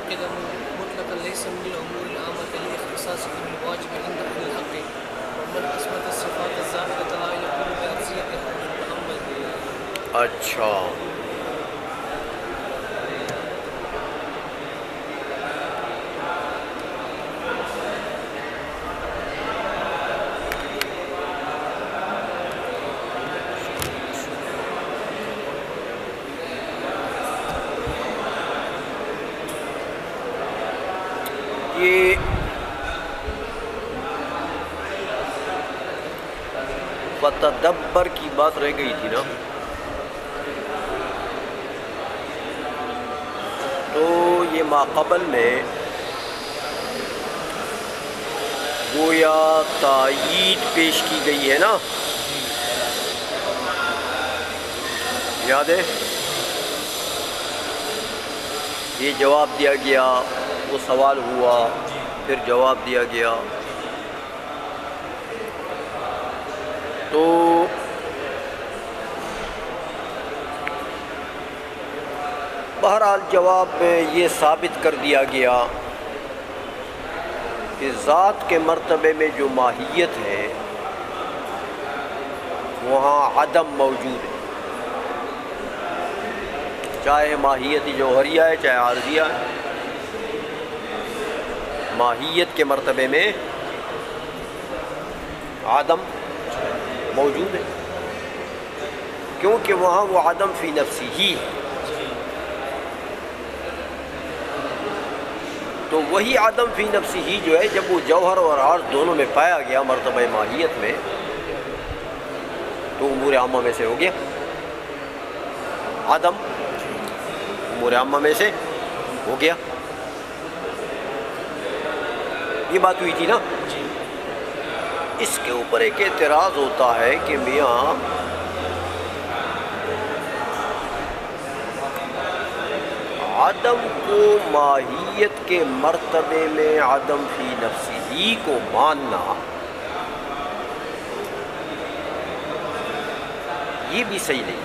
القدم مطلقا ليس من الأمور العامة لاختصاصه بالواجب عند أهل الحق ومن أثبت الصفات الزائدة لا يقول بأرضيتها المتأمل. اچھا یہ فتدبر کی بات رہ گئی تھی نا، تو یہ ماقبل میں گویا تائید پیش کی گئی ہے نا، یاد ہے؟ یہ جواب دیا گیا، وہ سوال ہوا، پھر جواب دیا گیا، تو بہرحال جواب میں یہ ثابت کر دیا گیا کہ ذات کے مرتبے میں جو ماہیت ہے وہاں عدم موجود ہے، چاہے ماہیت جوہریہ ہے چاہے عارضیہ ہے، ماہیت کے مرتبے میں عدم موجود ہے، کیونکہ وہاں وہ عدم فی نفسی ہی ہے، تو وہی عدم فی نفسی ہی جو ہے جب وہ جوہر اور عرض دونوں میں پایا گیا مرتبہ ماہیت میں، تو امور عامہ میں سے ہو گیا، عدم امور عامہ میں سے ہو گیا، یہ بات ہوئی تھی نا۔ اس کے اوپر ایک اعتراض ہوتا ہے کہ میاں عدم کو ماہیت کے مرتبے میں عدم فی نفسی کو ماننا یہ بھی صحیح نہیں،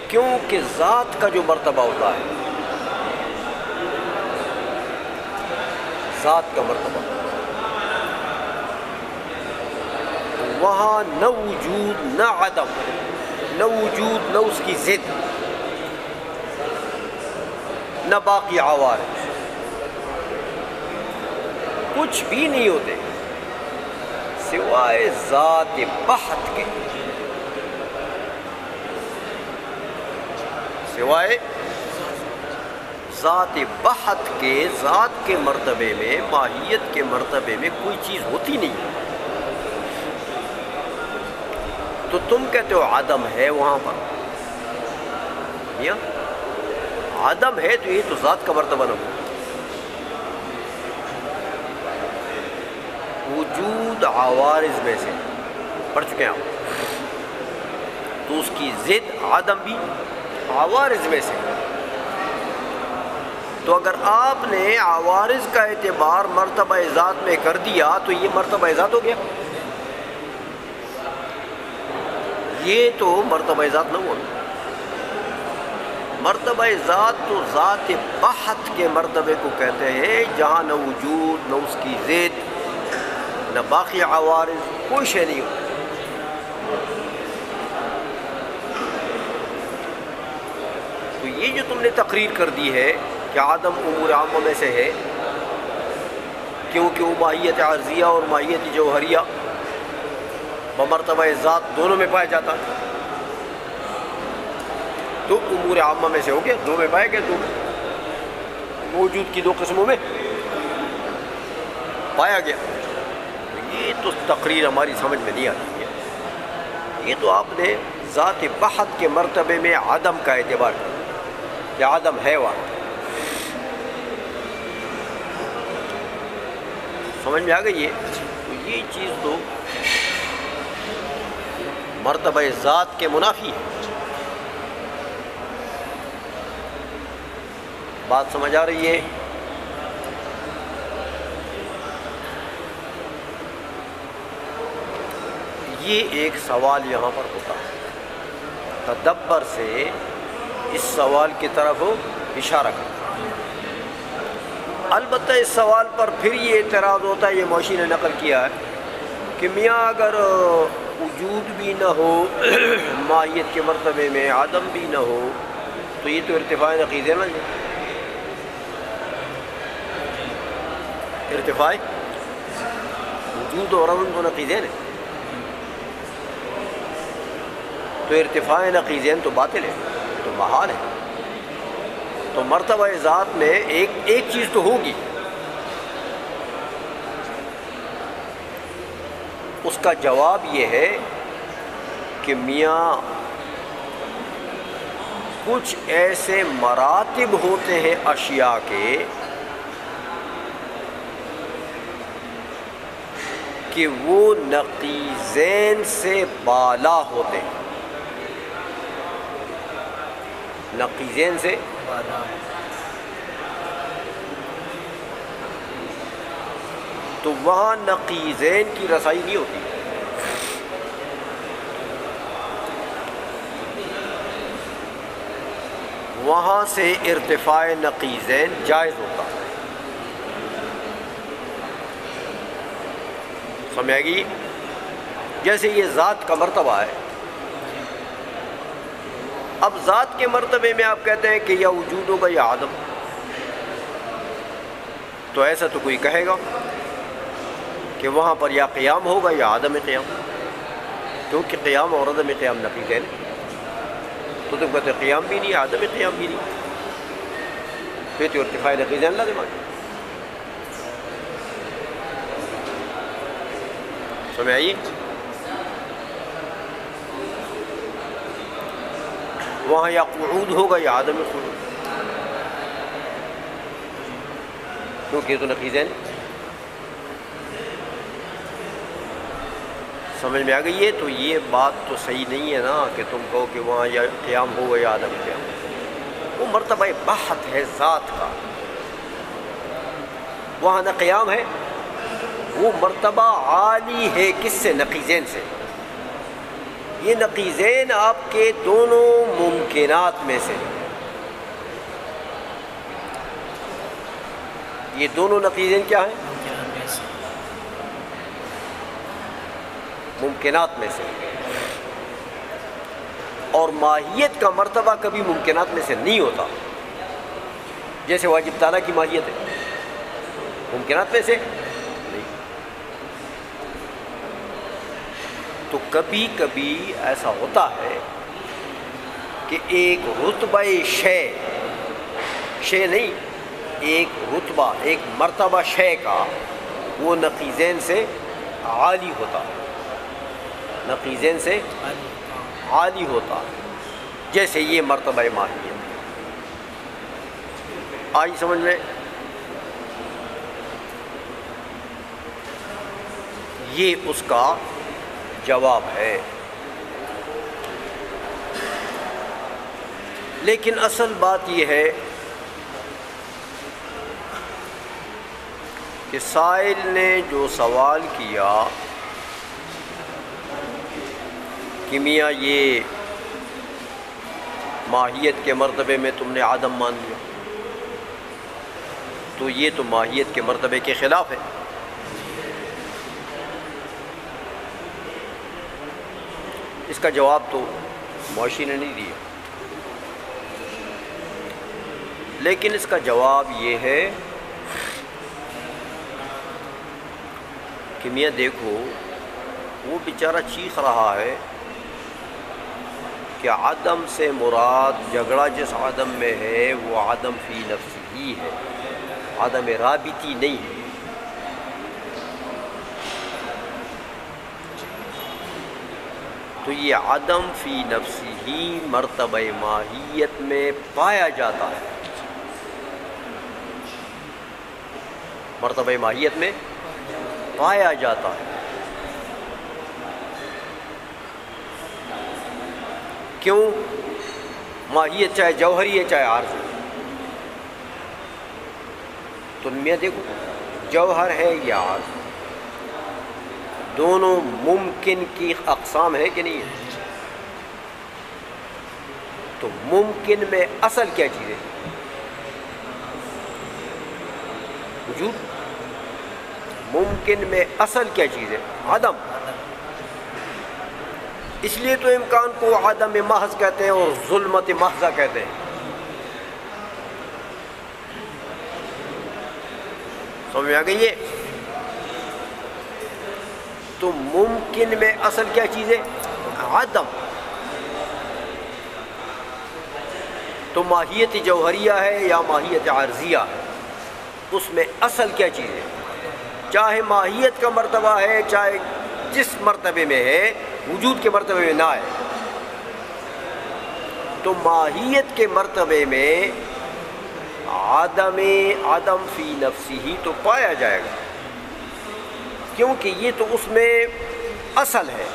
کیونکہ ذات کا جو مرتبہ ہوتا ہے، ذات کا مرتبہ وہاں نہ وجود نہ عدم، نہ وجود نہ اس کی ضد، نہ باقی عوارض، کچھ بھی نہیں ہوتے سوائے ذات بحت کے، سوائے ذات بحت کے، ذات کے مرتبے میں ماہیت کے مرتبے میں کوئی چیز ہوتی نہیں، تو تم کہتے ہو عدم ہے وہاں پر، یا عدم ہے تو یہ تو ذات کا مرتبہ نہ ہو، وجود عوارض میں سے پڑھ چکے ہیں آپ، تو اس کی ضد عدم بھی عوارض میں سے، تو اگر آپ نے عوارض کا اعتبار مرتبہ ذات میں کر دیا تو یہ مرتبہ ذات ہو گیا، یہ تو مرتبہ ذات نہ ہوا، مرتبہ ذات تو ذات بحت کے مرتبے کو کہتے ہیں، جہاں نہ وجود نہ اس کی ضد نہ باقی عوارض، کوئی شے نہیں ہوتی، تو یہ جو تم نے تقریر کر دی ہے کہ عدم امور عامہ میں سے ہے، کیونکہ وہ ماہیت عارضیہ اور ماہیت جوہریہ بمرتبہ ذات دونوں میں پایا جاتا ہے، تو امور عامہ میں سے ہو گیا، دو میں پائے گئے، دو موجود کی دو قسموں میں پایا گیا، یہ تو تقریر ہماری سمجھ میں نہیں آتی ہے، یہ تو آپ نے ذات بحت کے مرتبے میں عدم کا اعتبار کیا کہ عدم ہے وہاں، سمجھ میں آ گئی ہے، تو یہ چیز تو مرتبہ ذات کے منافی ہے، بات سمجھ آ رہی ہے؟ یہ ایک سوال یہاں پر ہوتا ہے، تدبر سے اس سوال کی طرف اشارہ کرتا ہے۔ البتہ اس سوال پر پھر یہ اعتراض ہوتا ہے، یہ موشی نے نقل کیا ہے کہ میاں اگر وجود بھی نہ ہو ماہیت کے مرتبے میں، عدم بھی نہ ہو، تو یہ تو ارتفاع نقیض ہے نا جی، ارتفاع وجود اور عدم تو نقیضین ہے، تو ارتفاع نقیضین تو باطل ہے، تو محال ہے۔ تو مرتبہ ذات میں ایک چیز تو ہوگی، اس کا جواب یہ ہے کہ میاں کچھ ایسے مراتب ہوتے ہیں اشیاء کے کہ وہ نقیضین سے بالا ہوتے ہیں، نقیضین سے تو وہاں نقیضین کی رسائی نہیں ہوتی، وہاں سے ارتفاع نقیضین جائز ہوتا ہے۔ سمجھ آئے گی؟ جیسے یہ ذات کا مرتبہ ہے، اب ذات کے مرتبے میں آپ کہتے ہیں کہ یا وجود ہوگا یا عدم، تو ایسا تو کوئی کہے گا کہ وہاں پر یا قیام ہوگا یا عدم قیام، کیونکہ قیام اور عدم قیام نقیضین، تو تم کہتے ہیں قیام بھی نہیں، عدم قیام بھی نہیں، پھر تو ارتفاع نقیضین لازم ہے۔ سمجھ آئیے؟ وہاں یا قعود ہوگا یا عدم قعود، کیونکہ یہ تو نقیضین۔ سمجھ میں آ گئی ہے؟ تو یہ بات تو صحیح نہیں ہے نا کہ تم کہو کہ وہاں یا قیام ہوگا یا عدم قیام، وہ مرتبہ بحث ہے ذات کا، وہاں نہ قیام ہے، وہ مرتبہ عالی ہے کس سے؟ نقیضین سے۔ یہ نقیضین آپ کے دونوں ممکنات میں سے، یہ دونوں نقیضین کیا ہیں؟ ممکنات میں سے، اور ماہیت کا مرتبہ کبھی ممکنات میں سے نہیں ہوتا، جیسے واجب تعالیٰ کی ماہیت ہے، ممکنات میں سے نہیں۔ تو کبھی کبھی ایسا ہوتا ہے کہ ایک رتبہ شے نہیں، ایک رتبہ، ایک مرتبہ شے کا وہ نقیضین سے عالی ہوتا ہے، نقیضین سے عالی ہوتا ہے، جیسے یہ مرتبہ ماہیت۔ آئی سمجھ میں؟ یہ اس کا جواب ہے۔ لیکن اصل بات یہ ہے کہ سائل نے جو سوال کیا کہ میاں یہ ماہیت کے مرتبے میں تم نے عدم مان لیا، تو یہ تو ماہیت کے مرتبے کے خلاف ہے۔ اس کا جواب تو موشی نے نہیں دیا، لیکن اس کا جواب یہ ہے کہ میاں دیکھو، وہ بیچارہ چیخ رہا ہے کہ عدم سے مراد جھگڑا جس عدم میں ہے وہ عدم فی نفسی ہی ہے، عدم رابطی نہیں ہے۔ تو یہ عدم فی نفسی ہی مرتبہ ماہیت میں پایا جاتا ہے، مرتبہ ماہیت میں پایا جاتا ہے۔ کیوں؟ ماہیت چاہے جوہری ہے چاہے عارضی، تو میں دیکھو جوہر ہے یا عارض، دونوں ممکن کی اقسام ہے کہ نہیں ہے؟ تو ممکن میں اصل کیا چیز ہے؟ وجود۔ ممکن میں اصل کیا چیز ہے؟ عدم۔ اس لیے تو امکان کو عدم محض کہتے ہیں اور ظلمت محضہ کہتے ہیں۔ سمجھ آ گئی ہے؟ تو ممکن میں اصل کیا چیز ہے؟ عدم۔ تو ماہیت جوہریہ ہے یا ماہیت عارضیہ ہے، اس میں اصل کیا چیز ہے؟ چاہے ماہیت کا مرتبہ ہے، چاہے جس مرتبے میں ہے، وجود کے مرتبے میں نہ ہے، تو ماہیت کے مرتبے میں عدم فی نفسی ہی تو پایا جائے گا، کیونکہ یہ تو اس میں اصل ہے،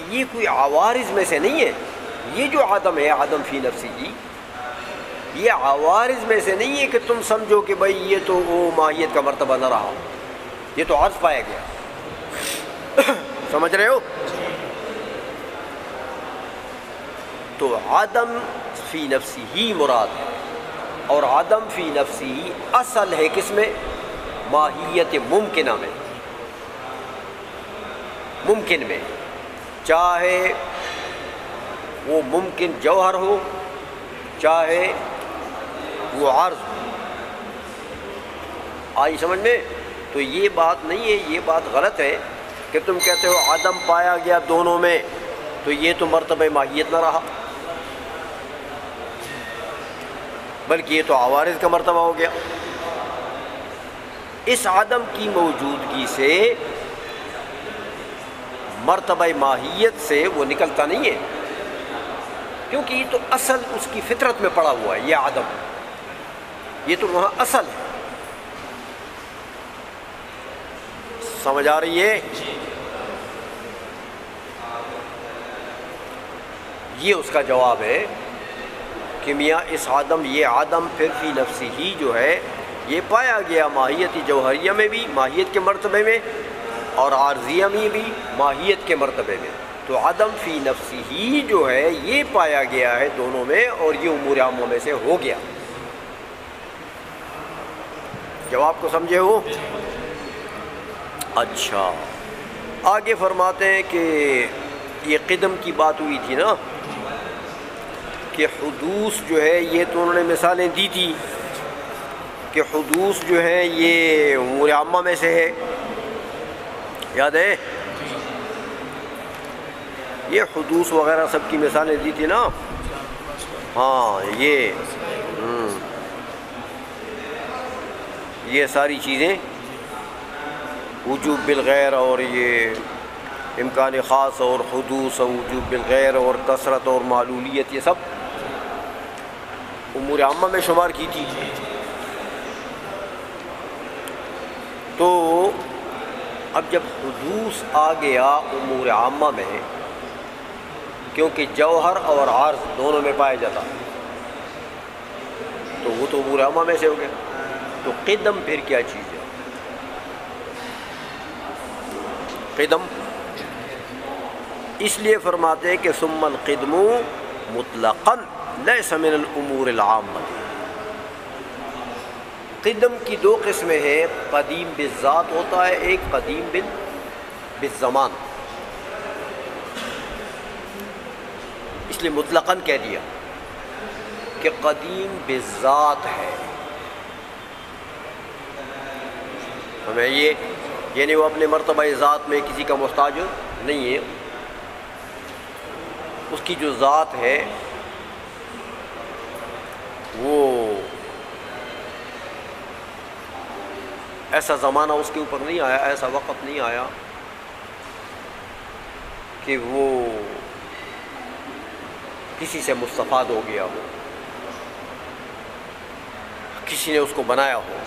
یہ کوئی عوارض میں سے نہیں ہے۔ یہ جو عدم ہے، عدم فی نفسی ہی، یہ عوارض میں سے نہیں ہے کہ تم سمجھو کہ بھئی یہ تو وہ ماہیت کا مرتبہ نہ رہا، یہ تو عرض پایا گیا۔ سمجھ رہے ہو؟ تو عدم فی نفسی ہی مراد ہے، اور عدم فی نفسی ہی اصل ہے کس میں؟ ماہیت ممکنہ میں۔ ممکن میں، چاہے وہ ممکن جوہر ہو، چاہے وہ عرض ہو۔ آئی سمجھ میں؟ تو یہ بات نہیں ہے، یہ بات غلط ہے کہ تم کہتے ہو عدم پایا گیا دونوں میں، تو یہ تو مرتبہ ماہیت نہ رہا، بلکہ یہ تو عوارض کا مرتبہ ہو گیا۔ اس عدم کی موجودگی سے مرتبہ ماہیت سے وہ نکلتا نہیں ہے، کیونکہ یہ تو اصل اس کی فطرت میں پڑا ہوا ہے، یہ عدم، یہ تو وہاں اصل ہے۔ سمجھ آ رہی ہے؟ یہ اس کا جواب ہے کہ میاں اس عدم، یہ عدم پھر فی نفسی ہی جو ہے، یہ پایا گیا ماہیت جوہریہ میں بھی، ماہیت کے مرتبے میں، اور عارضیہ میں بھی، ماہیت کے مرتبے میں۔ تو عدم فی نفسی ہی جو ہے یہ پایا گیا ہے دونوں میں، اور یہ امور عامہ میں سے ہو گیا۔ جواب کو سمجھے ہو؟ اچھا، آگے فرماتے ہیں کہ یہ قدم کی بات ہوئی تھی نا، کہ حدوث جو ہے، یہ تو انہوں نے مثالیں دی تھی کہ حدوث جو ہے یہ امور عامہ میں سے ہے، یاد ہے؟ یہ حدوث وغیرہ سب کی مثالیں دی تھی نا۔ ہاں، یہ ساری چیزیں، وجوب بالغیر، اور یہ امکان خاص، اور حدوث اور وجوب بالغیر، اور کثرت اور معلولیت، یہ سب امور عامہ میں شمار کی تھی۔ تو اب جب حدوث آ گیا امور عامہ میں، کیونکہ جوہر اور عرض دونوں میں پایا جاتا، تو وہ تو امور عامہ میں سے ہو گیا۔ تو قدم پھر کیا چیز ہے؟ قدم اس لیے فرماتے ہیں کہ ثم القدم مطلقاً لیس من الامور العامہ۔ قدم کی دو قسمیں ہیں، قدیم بالذات ہوتا ہے، ایک قدیم بالزمان، اس لیے مطلقاً کہہ دیا کہ قدیم بالذات ہے۔ ہمیں یہ یعنی وہ اپنے مرتبہ ذات میں کسی کا محتاج نہیں ہے، اس کی جو ذات ہے وہ ایسا زمانہ اس کے اوپر نہیں آیا، ایسا وقت نہیں آیا کہ وہ کسی سے مستفاد ہو گیا ہو، کسی نے اس کو بنایا ہو۔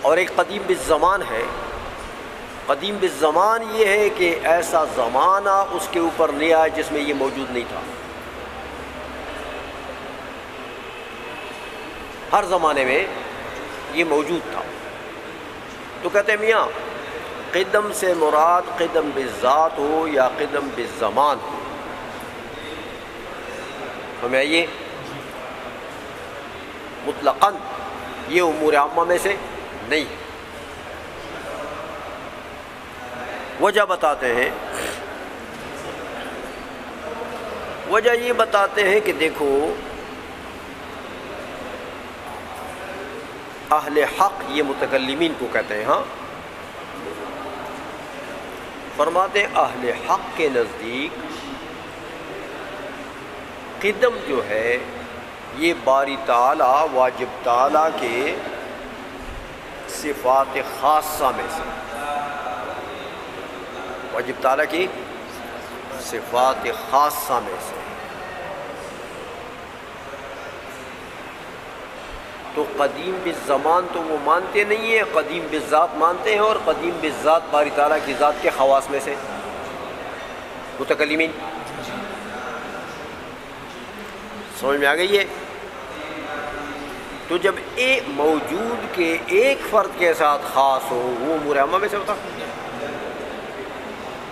اور ایک قدیم بالزمان ہے، قدیم بالزمان یہ ہے کہ ایسا زمانہ اس کے اوپر نہیں آیا جس میں یہ موجود نہیں تھا، ہر زمانے میں یہ موجود تھا۔ تو کہتے ہیں میاں قدم سے مراد قدم بالذات ہو یا قدم بالزمان ہو، ہمیں یہ مطلقاً یہ امور عامہ میں سے نہیں۔ وجہ بتاتے ہیں، وجہ یہ بتاتے ہیں کہ دیکھو اہل حق، یہ متکلمین کو کہتے ہیں، ہاں فرماتے ہیں اہل حق کے نزدیک قدم جو ہے یہ باری تعالی واجب تعالی کے صفات خاصہ میں سے، واجب تعالی کی صفات خاصہ میں سے۔ تو قدیم بالزمان تو وہ مانتے نہیں ہیں، قدیم بالذات مانتے ہیں، اور قدیم بالذات باری تعالیٰ کی ذات کے خواص میں سے متکلمین۔ سمجھ میں آ گئی ہے؟ تو جب ایک موجود کے ایک فرد کے ساتھ خاص ہو وہ امور عامہ میں سے ہوتا،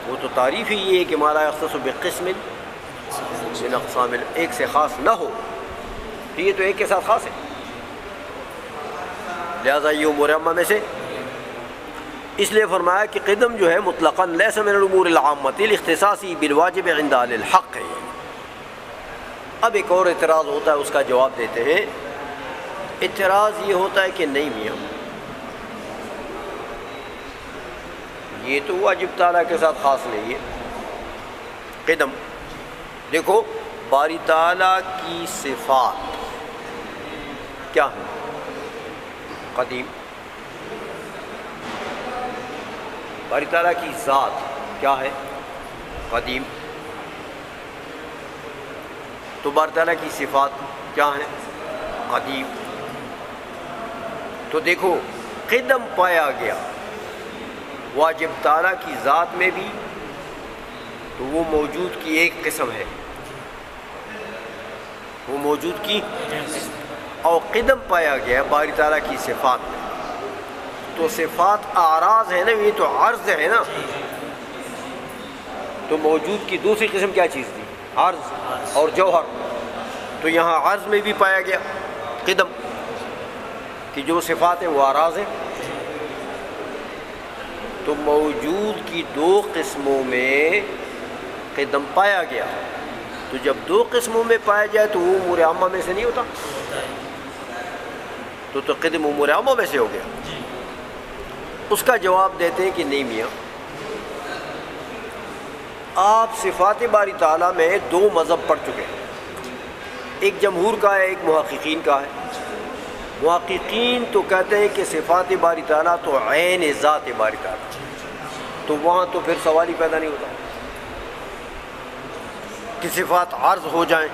وہ تو تعریف ہی یہ ہے کہ ما لا یختص بقسم من اقسام، ایک سے خاص نہ ہو، تو یہ تو ایک کے ساتھ خاص ہے، لہذا یہ امور عامہ میں سے۔ اس لیے فرمایا کہ قدم جو ہے مطلقاً لیس من الامور العامۃ الاختصاصی بالواجب عند اہل الحق ہے۔ اب ایک اور اعتراض ہوتا ہے، اس کا جواب دیتے ہیں۔ اعتراض یہ ہوتا ہے کہ نہیں میاں، یہ تو واجب تعالیٰ کے ساتھ خاص نہیں ہے قدم۔ دیکھو باری تعالیٰ کی صفات کیا ہیں؟ قدیم۔ باری تعالیٰ کی ذات کیا ہے؟ قدیم۔ تو باری تعالیٰ کی صفات کیا ہیں؟ قدیم۔ تو دیکھو قدم پایا گیا واجب تعالیٰ کی ذات میں بھی، تو وہ موجود کی ایک قسم ہے، وہ موجود کی، اور قدم پایا گیا باری تعالیٰ کی صفات میں، تو صفات اعراض ہے نا، یہ تو عرض ہے نا، تو موجود کی دوسری قسم کیا چیز تھی؟ عرض اور جوہر۔ تو یہاں عرض میں بھی پایا گیا قدم، کہ جو صفات ہیں وہ اعراض ہیں، تو موجود کی دو قسموں میں قدم پایا گیا، تو جب دو قسموں میں پایا جائے تو وہ امور عامہ میں سے نہیں ہوتا، تو قدم امور عامہ میں سے ہو گیا۔ اس کا جواب دیتے ہیں کہ نہیں میاں، آپ صفات باری تعالیٰ میں دو مذہب پڑھ چکے ہیں، ایک جمہور کا ہے، ایک محققین کا ہے۔ محققین تو کہتے ہیں کہ صفات باری تعالیٰ تو عین ذات باری تعالیٰ، تو وہاں تو پھر سوال ہی پیدا نہیں ہوتا کہ صفات عرض ہو جائیں،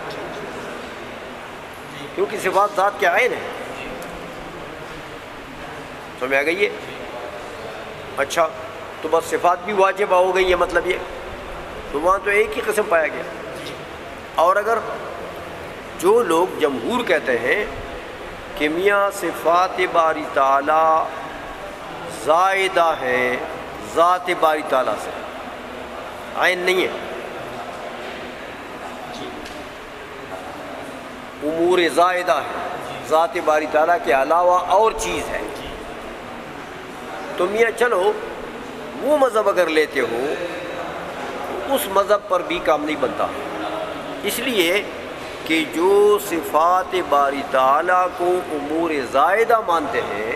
کیونکہ صفات ذات کے عین ہے۔ سمجھ آ گئی ہے؟ اچھا، تو بس صفات بھی واجب ہو گئی ہے، مطلب یہ تو وہاں تو ایک ہی قسم پایا گیا۔ اور اگر جو لوگ جمہور کہتے ہیں کہ میاں صفات باری تعالیٰ زائدہ ہیں ذات باری تعالیٰ سے، عین نہیں ہے، امور زائدہ ہے، ذات باری تعالیٰ کے علاوہ اور چیز ہے، تو میاں چلو وہ مذہب اگر لیتے ہو اس مذہب پر بھی کام نہیں بنتا، اس لیے کہ جو صفات باری تعالیٰ کو امور زائدہ مانتے ہیں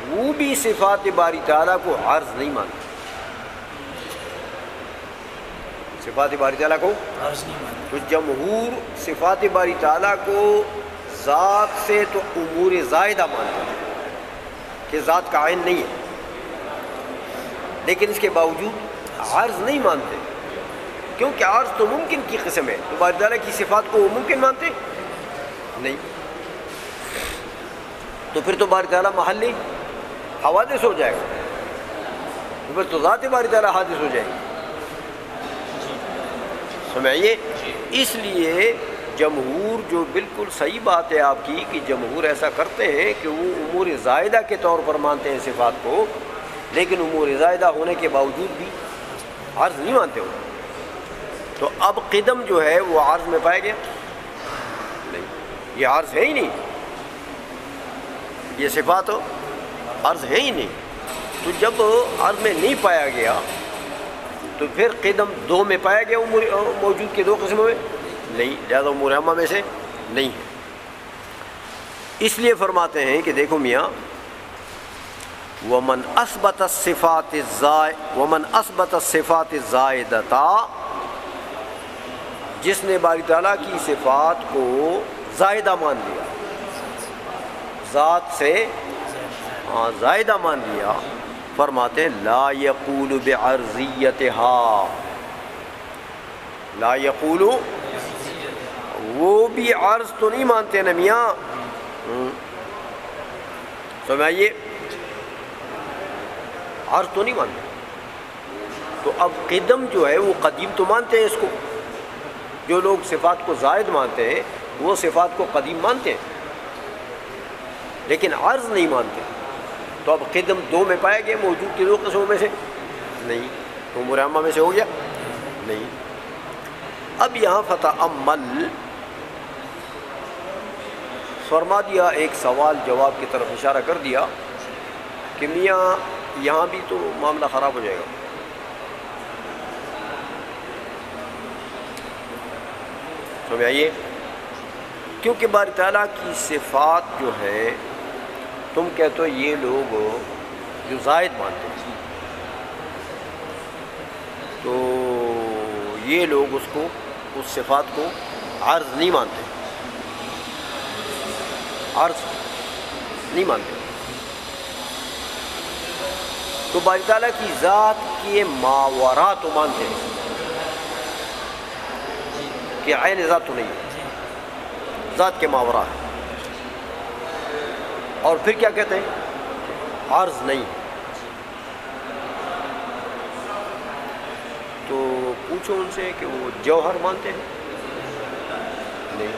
وہ بھی صفات باری تعالیٰ کو عرض نہیں مانتے، صفات باری تعالیٰ کو عرض نہیں مانتے۔ تو جمہور صفات باری تعالیٰ کو ذات سے تو امور زائدہ مانتے ہیں کہ ذات کا عین نہیں ہے، لیکن اس کے باوجود عرض نہیں مانتے، کیونکہ عرض تو ممکن کی قسم ہے، تو باری تعالیٰ کی صفات کو وہ ممکن مانتے نہیں، تو پھر تو باری تعالیٰ محلی حوادث ہو جائے گا، تو پھر تو ذات باری تعالیٰ حادث ہو جائے گی۔ سمجھئے؟ اس لیے جمہور جو بالکل صحیح بات ہے آپ کی کہ جمہور ایسا کرتے ہیں کہ وہ امور زائدہ کے طور پر مانتے ہیں صفات کو، لیکن امور زائدہ ہونے کے باوجود بھی عرض نہیں مانتے ہو. تو اب قدم جو ہے وہ عرض میں پایا گیا نہیں، یہ عرض ہے ہی نہیں، یہ صفات عرض ہے ہی نہیں. تو جب عرض میں نہیں پایا گیا تو پھر قدم دو میں پایا گیا امور موجود کے دو قسموں میں نہیں، لہذا امور عامہ میں سے نہیں ہے. اس لیے فرماتے ہیں کہ دیکھو میاں، ومن اثبت الصفات الزائدۃ، جس نے باری تعالیٰ کی صفات کو زائدہ مان لیا، ذات سے زائدہ مان لیا، فرماتے ہیں لا یقول بعرضیتہا، لا یقول، وہ بھی عرض تو نہیں مانتے نا میاں. سمجھائیے، عرض تو نہیں مانتے. تو اب قدم جو ہے وہ قدیم تو مانتے ہیں اس کو، جو لوگ صفات کو زائد مانتے ہیں وہ صفات کو قدیم مانتے ہیں لیکن عرض نہیں مانتے. تو اب قدم دو میں پایا گیا موجود کے دو قسموں میں سے نہیں، تو امور عامہ میں سے ہو گیا نہیں. اب یہاں فتأمل فرما دیا، ایک سوال جواب کی طرف اشارہ کر دیا کہ میاں یہاں بھی تو معاملہ خراب ہو جائے گا. سمجھائیے، کیونکہ باری تعالیٰ کی صفات جو ہے تم کہتے ہو یہ لوگ جو زائد مانتے ہیں تو یہ لوگ اس کو، اس صفات کو عرض نہیں مانتے، عرض نہیں مانتے. تو باری تعالیٰ کی ذات کے ماورا تو مانتے ہیں کہ عین ذات تو نہیں ہے، ذات کے ماورا ہے. اور پھر کیا کہتے ہیں؟ عرض نہیں. تو پوچھو ان سے کہ وہ جوہر مانتے ہیں؟ نہیں،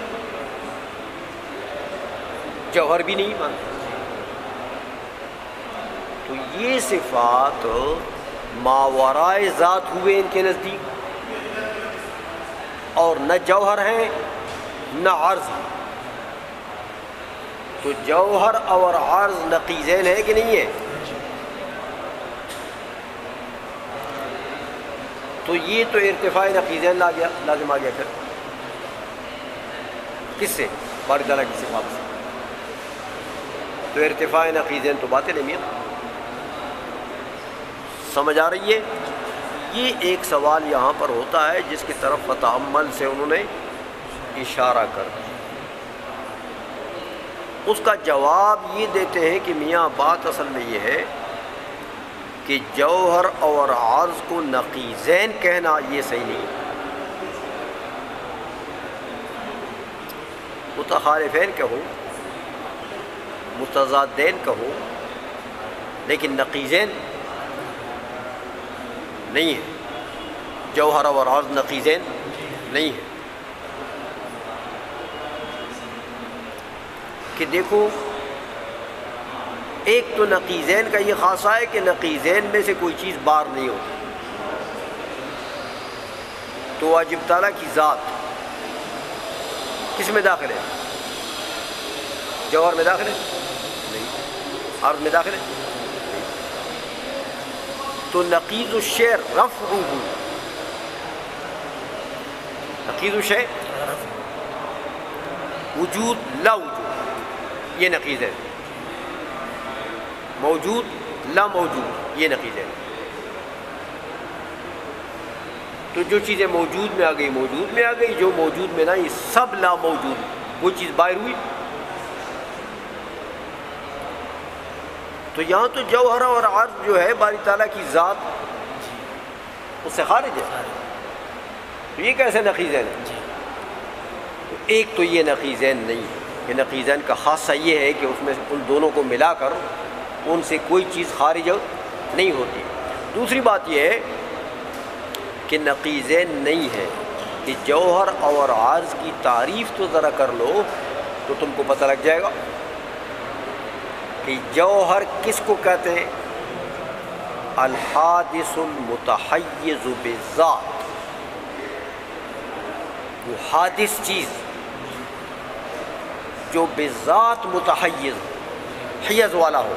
جوہر بھی نہیں مانتے. تو یہ صفات ماورائے ذات ہوئے ان کے نزدیک، اور نہ جوہر ہیں نہ عرض ہیں. تو جوہر اور عرض نقیضین ہے کہ نہیں ہے؟ تو یہ تو ارتفاع نقیضین لازم آ گیا. پھر کس سے؟ باری تعالیٰ کی صفات سے. تو ارتفاع نقیضین تو باتیں نہیں ہیں. سمجھ آ رہی ہے؟ یہ ایک سوال یہاں پر ہوتا ہے جس کی طرف فتأمل سے انہوں نے اشارہ کر دیا. اس کا جواب یہ دیتے ہیں کہ میاں بات اصل میں یہ ہے کہ جوہر اور عرض کو نقیضین کہنا یہ صحیح نہیں ہے. متخالفین کہو، متضادین کہو، لیکن نقیضین نہیں ہے. جوہر اور عرض نقیضین نہیں ہے. کہ دیکھو، ایک تو نقیضین کا یہ خاصہ ہے کہ نقیضین میں سے کوئی چیز بار نہیں ہوتی. تو واجب تعالیٰ کی ذات کس میں داخل ہے؟ جوہر میں داخل ہے؟ نہیں. عرض میں داخل ہے؟ نہیں. تو نقیض الشیء رفعہ، نقیض الشیء وجود لا وجود، یہ نقیض ہے. موجود لا موجود، یہ نقیض ہے. تو جو چیزیں موجود میں آ گئی موجود میں آ گئی، جو موجود میں نہیں سب لا موجود. کوئی چیز باہر ہوئی. تو یہاں تو جوہر اور عرض جو ہے باری تعالیٰ کی ذات اس سے خارج ہے. تو یہ کیسے نقیضین ہے؟ تو ایک تو یہ نقیضین نہیں ہے. یہ نقیضین کا خاصہ یہ ہے کہ اس میں ان دونوں کو ملا کر ان سے کوئی چیز خارج نہیں ہوتی. دوسری بات یہ ہے کہ نقیضین نہیں ہے کہ جوہر اور عرض کی تعریف تو ذرا کر لو تو تم کو پتہ لگ جائے گا کہ جوہر کس کو کہتے ہیں الحادث المتحیز بالذات، وہ حادث چیز جو بذات متحیز حیز والا ہو،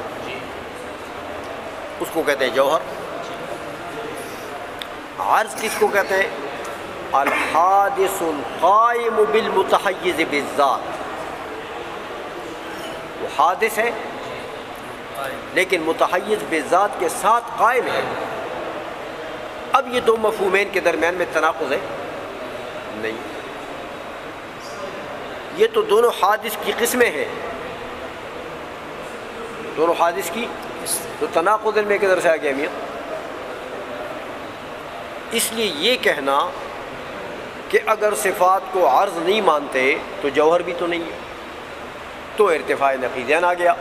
اس کو کہتے ہیں جوہر۔ عرض کس کو کہتے ہیں؟ الحادث القائم بالمتحیز بالذات، وہ حادث ہے لیکن متحیز بالذات کے ساتھ قائم ہے۔ اب یہ دو مفہومین کے درمیان میں تناقض ہے؟ نہیں، یہ تو دونوں حادث کی قسمیں ہیں، دونوں حادث کی، تو تناقض میں کدھر سے آ گیا میاں؟ اس لیے یہ کہنا کہ اگر صفات کو عرض نہیں مانتے تو جوہر بھی تو نہیں ہے، تو ارتفاع نقیضین آ گیا۔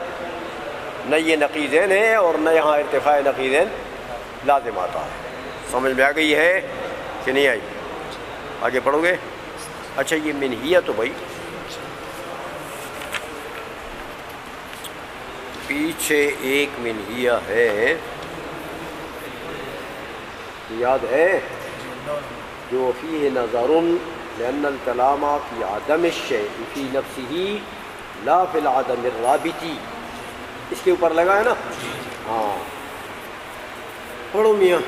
نہ یہ نقیضین ہے اور نہ یہاں ارتفاع نقیضین لازم آتا ہے۔ سمجھ میں آ گئی ہے کہ نہیں آئی؟ آگے پڑھو گے؟ اچھا یہ منہیہ تو بھائی پیچھے ایک منہیہ ہے، یاد ہے؟ جو فیہ نظر لأن الکلام فی عدم الشیء فی نفسہ لا فی العدم الرابطی، اس کے اوپر لگا ہے نا؟ ہاں پڑھو میاں۔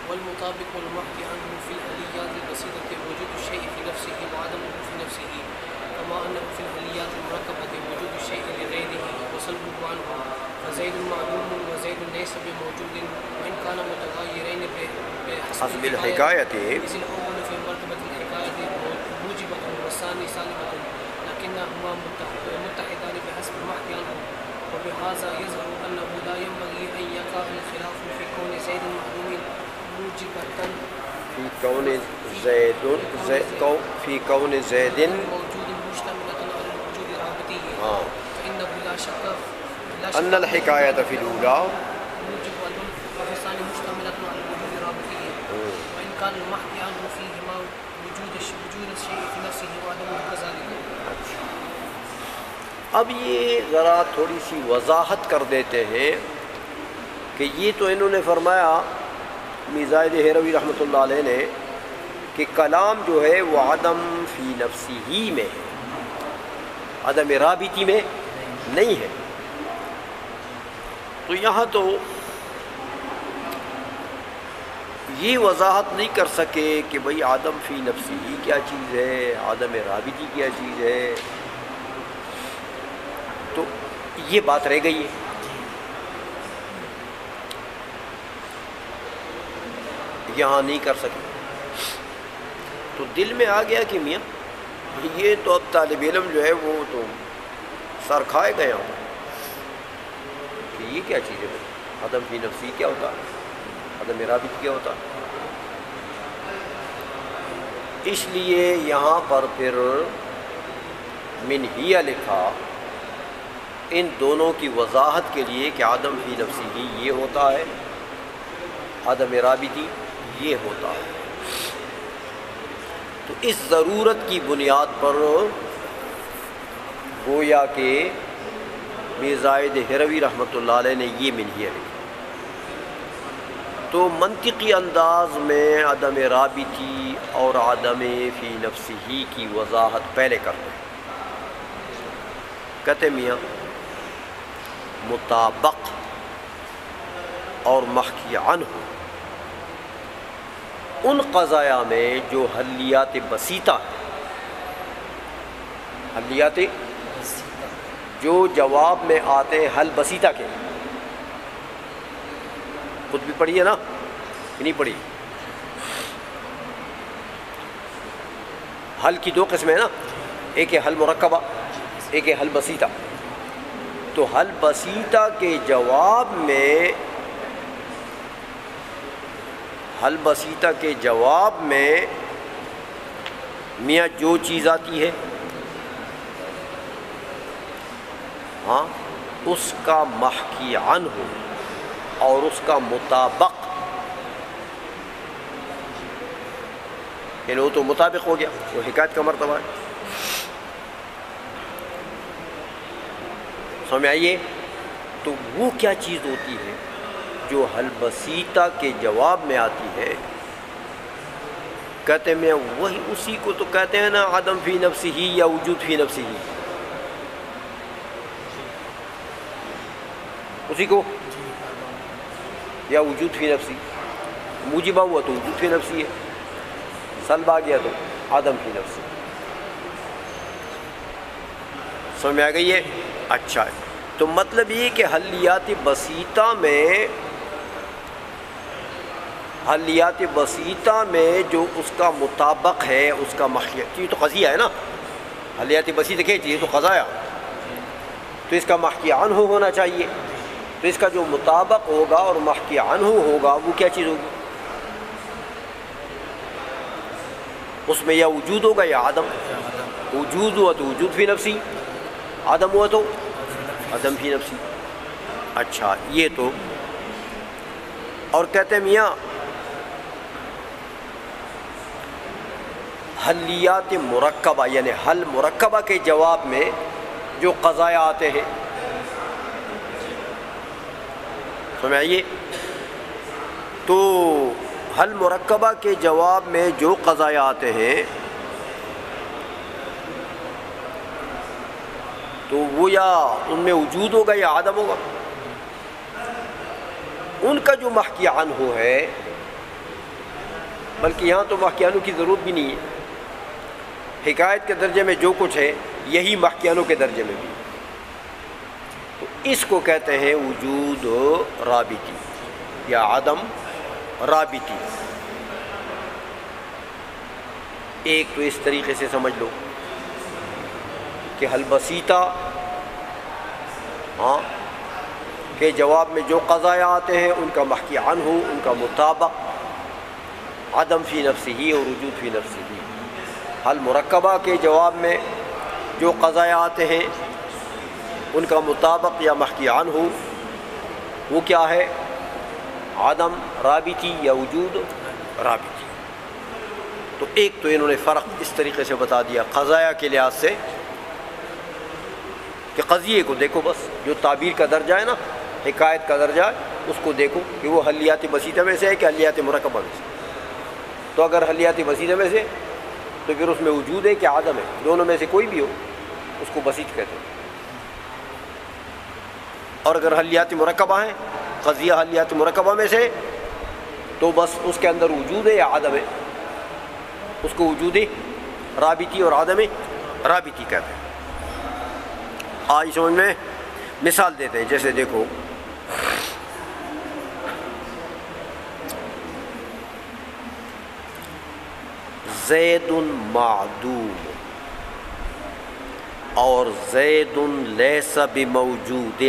والمطابق والمحكي عنه في الآليات البسيطة وجود الشيء في نفسه وعدمه في نفسه، كما أنه في الآليات المركبة وجود الشيء لغيره وسلبه عنه، فزيد معلوم وزيد ليس بموجود وإن كان متغيرين بحسب الحكاية، إذ الأول في مرتبة الحكاية موجبة والثاني سالبة، لكنهما متحدان بحسب المحكي عنه، وبهذا يظهر أنه لا ينبغي أن يقع الخلاف في كون زيد معلوم موجبة فی کون زید موجود مشتملة على الوجود الرابطي، ہاں فإنه لا شك ان الحکایت فی الاولی موجب وفي الثاني مشتملة على الوجود الرابطي، وإن كان المحكي عنه فيهما وجود الشيء في نفسه وعدمه كذلك۔ اب یہ ذرا تھوڑی سی وضاحت کر دیتے ہیں کہ یہ تو انہوں نے فرمایا میزائد ہیروی رحمۃ اللہ علیہ نے کہ کلام جو ہے وہ عدم فی نفسی ہی میں ہے، عدم رابطی میں نہیں ہے۔ تو یہاں تو یہ وضاحت نہیں کر سکے کہ بھئی عدم فی نفسی ہی کیا چیز ہے، عدم رابطی کیا چیز ہے، تو یہ بات رہ گئی ہے۔ یہاں نہیں کر سکے تو دل میں آ گیا کہ میاں یہ تو اب طالب علم جو ہے وہ تو سر کھائے گیا ہوں کہ یہ کیا چیز ہے، عدم فی نفسی کیا ہوتا ہے، عدم رابط کیا ہوتا ہے۔ اس لیے یہاں پر پھر منہیہ لکھا ان دونوں کی وضاحت کے لیے کہ عدم فی نفسی ہی یہ ہوتا ہے، عدم رابطی یہ ہوتا ہے۔ تو اس ضرورت کی بنیاد پر گویا کہ میزائد ہروی رحمۃ اللہ علیہ نے یہ منہیہ لکھا۔ تو منطقی انداز میں عدم رابطی اور عدم فی نفسی کی وضاحت پہلے کرتے ہیں۔ کہتے میاں مطابق اور محکی عنہ ان قضایا میں جو حلیات بسیطہ ہیں، حلیات جو جواب میں آتے ہیں حل بسیطہ کے، خود بھی پڑھی ہے نا کہ نہیں پڑھی؟ حل کی دو قسمیں ہیں نا، ایک ہے حل مرکبہ، ایک ہے حل بسیطہ۔ تو حل بسیطہ کے جواب میں، حل بسیطہ کے جواب میں میاں جو چیز آتی ہے ہاں اس کا محکی عنہ اور اس کا مطابق، یعنی وہ تو مطابق ہو گیا، وہ حکایت کا مرتبہ ہے۔ سمجھ آئیے؟ تو وہ کیا چیز ہوتی ہے جو حل بسیطہ کے جواب میں آتی ہے، کہتے ہیں وہی اسی کو تو کہتے ہیں نا عدم فی نفسی ہی یا وجود فی نفسی ہی، اسی کو یا وجود فی نفسی، موجبہ ہوا تو وجود فی نفسی ہے، سلب آ گیا تو عدم فی نفسی۔ سمجھ میں آ گئی ہے؟ اچھا ہے، تو مطلب یہ کہ حلیات بسیطہ میں جو اس کا مطابق ہے، اس کا محقیہ، یہ تو قضیہ ہے نا، حلیات بسیطہ کہتی ہے تو قضایا، تو اس کا محقیہ عنہ ہونا چاہیے، تو اس کا جو مطابق ہوگا اور محقیہ عنہ ہوگا وہ کیا چیز ہوگی؟ اس میں یا وجود ہوگا یا عدم، وجود ہوا تو وجود فی نفسی، عدم ہوا تو عدم فی نفسی۔ اچھا یہ تو، اور کہتے ہیں میاں حلیات مرکبہ یعنی حل مرکبہ کے جواب میں جو قضایا آتے ہیں، سمجھائیے، تو حل مرکبہ کے جواب میں جو قضایا آتے ہیں تو وہ یا ان میں وجود ہوگا یا عدم ہوگا، ان کا جو محقی عنہ ہے، بلکہ یہاں تو محقی عنہ کی ضرورت بھی نہیں ہے، حکایت کے درجے میں جو کچھ ہے یہی محقی عنہ کے درجے میں بھی، تو اس کو کہتے ہیں وجود رابطی یا عدم رابطی۔ ایک تو اس طریقے سے سمجھ لو کہ حل بسیطہ کے جواب میں جو قضایا آتے ہیں ان کا محقی عنہ، ان کا مطابق عدم فی نفسی اور وجود فی نفسی۔ حل مرکبہ کے جواب میں جو قضایا آتے ہیں ان کا مطابق یا محقی عنہ وہ کیا ہے؟ عدم رابطی یا وجود رابطی۔ تو ایک تو انہوں نے فرق اس طریقے سے بتا دیا قضایا کے لحاظ سے کہ قضیے کو دیکھو، بس جو تعبیر کا درجہ ہے نا، حکایت کا درجہ ہے، اس کو دیکھو کہ وہ حلیات بسیطہ میں سے ہے کہ حلیات مرکبہ میں سے۔ تو اگر حلیات بسیطہ میں سے تو پھر اس میں وجود ہے کہ عدم ہے، دونوں میں سے کوئی بھی ہو اس کو بسیط کہتے ہیں۔ اور اگر حلیات مرکبہ ہیں، قضیہ حلیات مرکبہ میں سے، تو بس اس کے اندر وجود ہے یا عدم ہے، اس کو وجود رابطی اور عدم رابطی کہتے ہیں۔ آج سمجھ میں مثال دیتے ہیں، جیسے دیکھو زید معدوم اور زید لیس بموجود،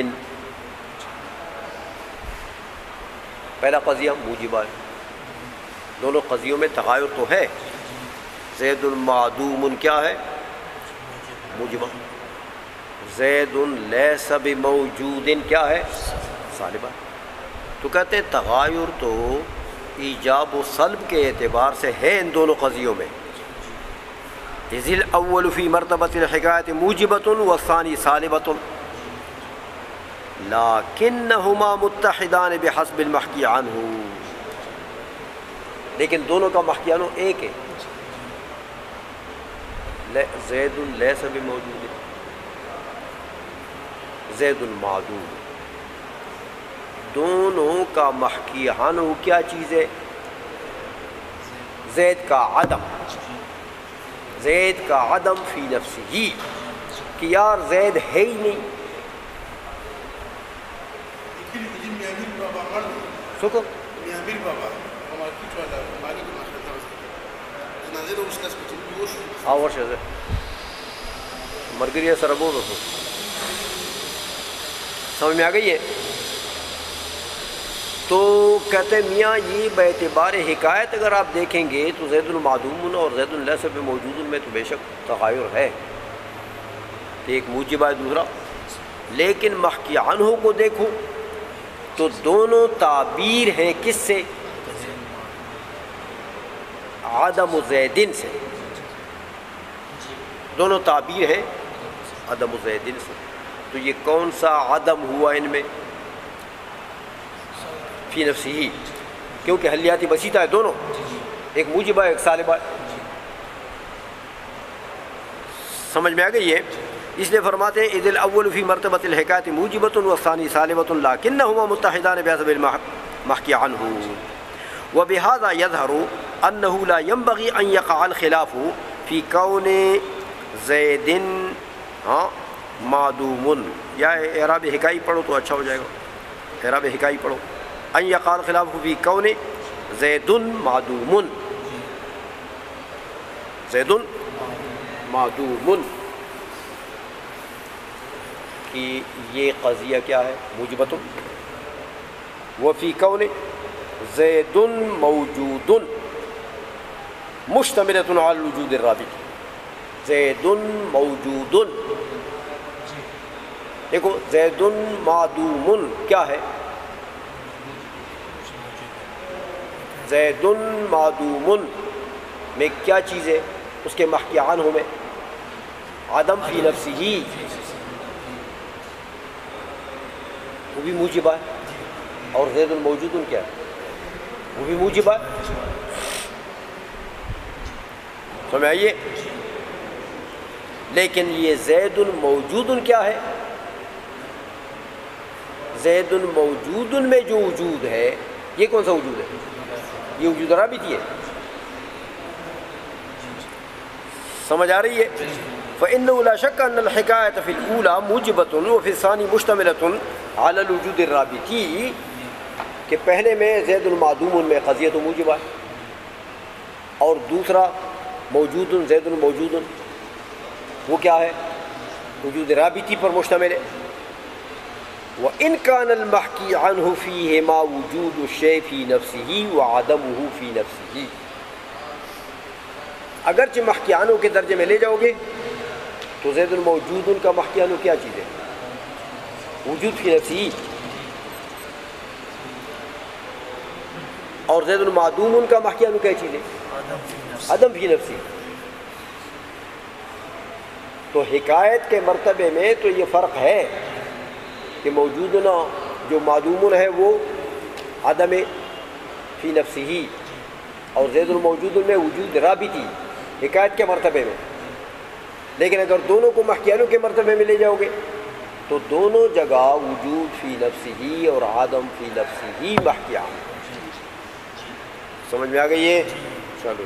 پہلا قضیہ موجبہ ہے، دونوں قضیوں میں تغایر تو ہے۔ زید معدوم کیا ہے؟ موجبہ۔ زید لیس بموجود کیا ہے؟ سالبہ۔ تو کہتے ہیں تغایر تو ایجاب و سلب کے اعتبار سے ہے ان دونوں قضیوں میں۔ اذ الاول فی مرتبۃ الحکایت موجبۃ والثانی سالبۃ لکنہما متحدان بحسب المحکی عنہ، لیکن دونوں کا محکی عنہ ایک ہے، زید لیس بموجود، زید معدوم، دونوں کا محکی عنہ کیا چیز ہے؟ زید کا عدم، زید کا عدم فی نفسہ، کہ یار زید ہے ہی نہیں۔ شکر اور شزر مرگریہ سربو رسو، سمجھ میں آ گئی ہے؟ تو کہتے میاں یہ باعتبار حکایت اگر آپ دیکھیں گے تو زید المعدوم اور زید لیس بموجود میں تو بے شک تغایر ہے، ایک موجبہ ہے دوسرا، لیکن محکی عنہ کو دیکھو تو دونوں تعبیر ہیں کس سے؟ عدم زیدن سے، دونوں تعبیر ہیں عدم زیدن سے۔ تو یہ کون سا عدم ہوا ان میں؟ فی نفسی، کیونکہ حلیاتی بسیطہ ہے دونوں، ایک موجبہ ایک سالبہ، سمجھ میں آ گئی ہے؟ اس لیے فرماتے ہیں اذ الاول فی مرتبۃ الحکایۃ موجبۃ والثانی سالبۃ لکنہما متحدان بحسب المحکی عنہ وبہذا یظہر انہ لا ينبغی ان یقع الخلاف فی کون زید معدوم، یا اعراب حکائی پڑھو تو اچھا ہو جائے گا، اعراب حکائی پڑھو، ان یقع الخلاف فی کون زید معدوم، زید معدوم، کہ یہ قضیہ کیا ہے؟ موجبۃ، وفی کون زید موجود مشتملۃ علی الوجود الرابط، زید موجود، دیکھو زید معدوم کیا ہے؟ زید معدوم میں کیا چیز ہے؟ اس کے محکی عنہ میں عدم فی نفسہ، وہ بھی موجبہ ہے، اور زید الموجود کیا ہے؟ وہ بھی موجبہ ہے، سمجھ آئیے؟ لیکن یہ زید الموجود کیا ہے؟ زید الموجود میں جو وجود ہے یہ کون سا وجود ہے؟ یہ وجود رابطی ہے، سمجھ آ رہی ہے؟ فإنه لا شك أن الحكاية في الأولى موجبة وفي الثاني مشتملة على الوجود الرابطي، کہ پہلے میں زید المعدوم میں قضیہ تو موجبہ ہے، اور دوسرا موجود زید الموجود وہ کیا ہے؟ وجود رابطی پر مشتمل ہے۔ وإن كان المحكي عنه فيهما وجود الشيء في نفسه وعدمه في نفسه، اگرچہ محکی عنہ کے درجے میں لے جاؤ گے تو زید الموجود کا محکی عنہ کیا چیز ہے؟ وجود فی نفسی، اور زید المعدوم کا محکی عنہ کیا چیز ہے؟ عدم فی نفسی۔ تو حکایت کے مرتبے میں تو یہ فرق ہے کہ موجودنا جو معدوم ہے وہ عدم فی نفسی، اور زید الموجود میں وجود رابطی حکایت کے مرتبے میں۔ لیکن اگر دونوں کو محکی عنہ کے مرتبے میں لے جاؤ گے تو دونوں جگہ وجود فی نفسی اور عدم فی نفسی محکی عنہ، سمجھ میں آ گئی ہے؟ چلو